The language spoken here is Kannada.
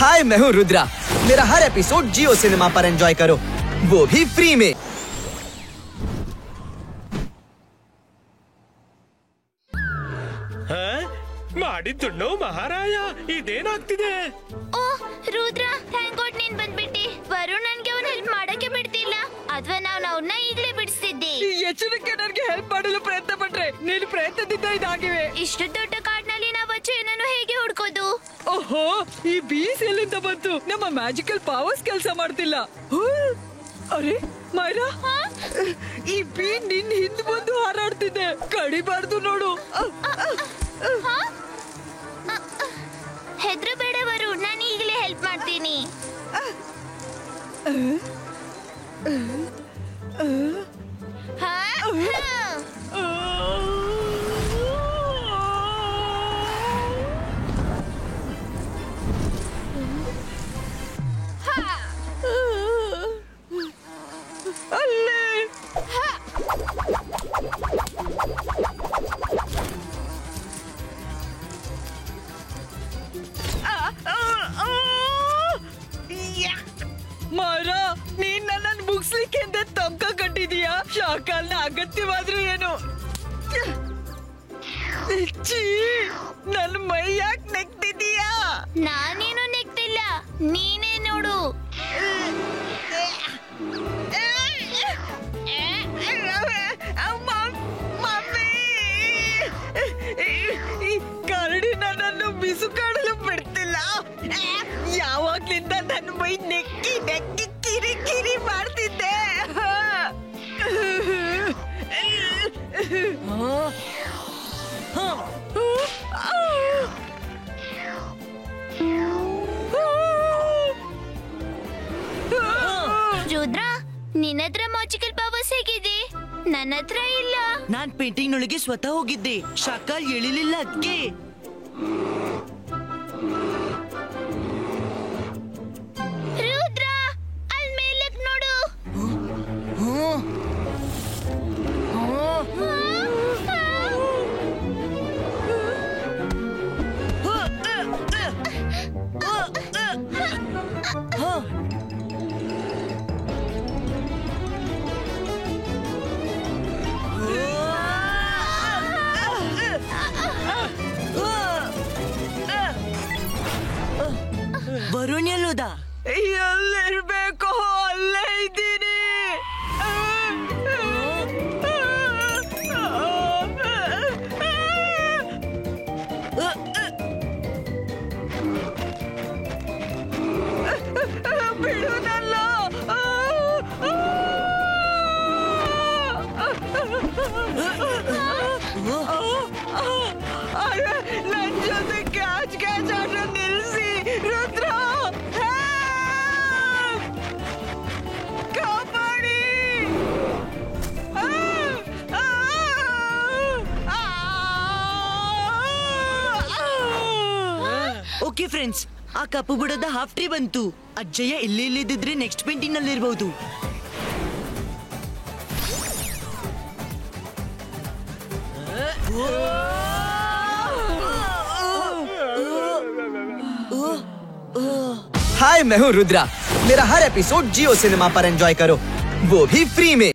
हाय, मैं हूँ रुद्रा। मेरा हर एपिसोड जियो सिनेमा पर एंजॉय करो, वो भी फ्री में। ಮಾಡಿದ್ದುಣ್ಣು ಮಹಾರಾಯ ಇದೇನಾಗ್ತಿದೆ? ಓಹ್ ರುದ್ರ, ಥ್ಯಾಂಕ್ ಗಾಡ್ ನೀನ್ ಬಂದ್ಬಿಟ್ಟಿ. ವರುಣ್ ನನ್ಗೆ ಅವನ್ ಹೆಲ್ಪ್ ಮಾಡಕ್ಕೆ ಬಿಡ್ತಿಲ್ಲ, ಅಥವಾ ನಾವು ಅವನ್ನ ಈಗಲೇ ಬಿಡಿಸ್ತಿದ್ದೆ. ಎಚ್ಚರಿಕೆ ನನಗೆ ಹೆಲ್ಪ್ ಮಾಡಲು ಪ್ರಯತ್ನ ಪಟ್ರೆ ನಿನ್ನ ಪ್ರಯತ್ನದಿಂದ ಇದಾಗಿವೆ. ಇಷ್ಟು ದೊಡ್ಡ ಕಾಡ್ನಲ್ಲಿ ನಾವು ಚೇನನ್ನು ಹೇಗೆ ಹುಡ್ಕೋದು? ಓಹೋ, ಈ ಬೀಸ್ ಎಲ್ಲಿಂದ ಬಂತು? ನಮ್ಮ ಮ್ಯಾಜಿಕಲ್ ಪವರ್ಸ್ ಕೆಲಸ ಮಾಡ್ತಿಲ್ಲ. ಅರೆ ಮೈರಾ, ಈ ಬೀ ನಿನ್ ಹಿಂದ್ ಬಂದು ಹಾರಾಡ್ತಿದೆ. ಕಡಿಬಾರ್ದು ನೋಡು. ಹೆದ್ರಬೇಡ ವರುಣ್, ನಾನು ಈಗಲೇ ಹೆಲ್ಪ್ ಮಾಡ್ತೀನಿ. ಮಾರಾ, ನೀನ್ ನನ್ನನ್ನು ಮುಗಿಸ್ಲಿಕ್ಕೆ ಅಂತ ತಮ್ಕ ಕಟ್ಟಿದೀಯಾ? ಶಾಕಾಲ್ನ ಅಗತ್ಯವಾದ್ರೂ ಏನು? ನನ್ನ ಮೈ ಯಾಕೆ ನೆಕ್ತಿದೀಯಾ? ನಾನೇನು ನೆಕ್ತಿಲ್ಲ, ನೀನೇ ನೋಡು. ಕರಡಿ ನನ್ನನ್ನು ಬಿಸುಕಾಡಲು ಬಿಡ್ತಿಲ್ಲ. ಯಾವಾಗ್ಲಿಂದ ನನ್ನ ಮೈ ನೆಕ್ಕಿ ನೆಕ್ಕಿ ಕಿರಿ ಕಿರಿ ಮಾಡ್ತಿದ್ದೆ. ರುದ್ರ, ನಿನ್ನತ್ರ ಮ್ಯಾಜಿಕಲ್ ಪವರ್ಸ್ ಹೇಗಿದೆ? ನನ್ನ ಹತ್ರ ಇಲ್ಲ. ನಾನ್ ಪೇಂಟಿಂಗ್ ನೊಳಗೆ ಸ್ವತಃ ಹೋಗಿದ್ದೆ, ಶಾಕಾಲ್ ಎಳಿಲಿಲ್ಲ ಅದಕ್ಕೆ. ರುದ್ರ, ಅಲ್ಲಿ ಮೇಲಕ್ ನೋಡು. ವರುಣ್ ಎಲ್ಲೋದ? ಎಲ್ಲಿರ್ಬೇಕು, ಅಲ್ಲೇ ಇದ್ದೀನಿ. ಬಿಡು ನನ್ನ. ನನ್ ಜೊತೆ ಕ್ಯಾಚ್ ಕ್ಯಾಚ್ ಆಟ ನಿಲ್ಸಿ ರುದ್ರ. ಕಾಪಾಡಿ. ಓಕೆ ಫ್ರೆಂಡ್ಸ್, ಆ ಕಪ್ಪು ಬುಡದ ಹಾಫ್ ಟ್ರೀ ಬಂತು. ಅಜ್ಜಯ್ಯ ಇಲ್ಲಿ ಇಲ್ಲಿದ್ದಿದ್ರೆ ನೆಕ್ಸ್ಟ್ ಪೇಂಟಿಂಗ್ ನಲ್ಲಿ ಇರಬಹುದು. हाय, मैं हूँ रुद्रा। मेरा हर एपिसोड जियो सिनेमा पर एंजॉय करो, वो भी फ्री में।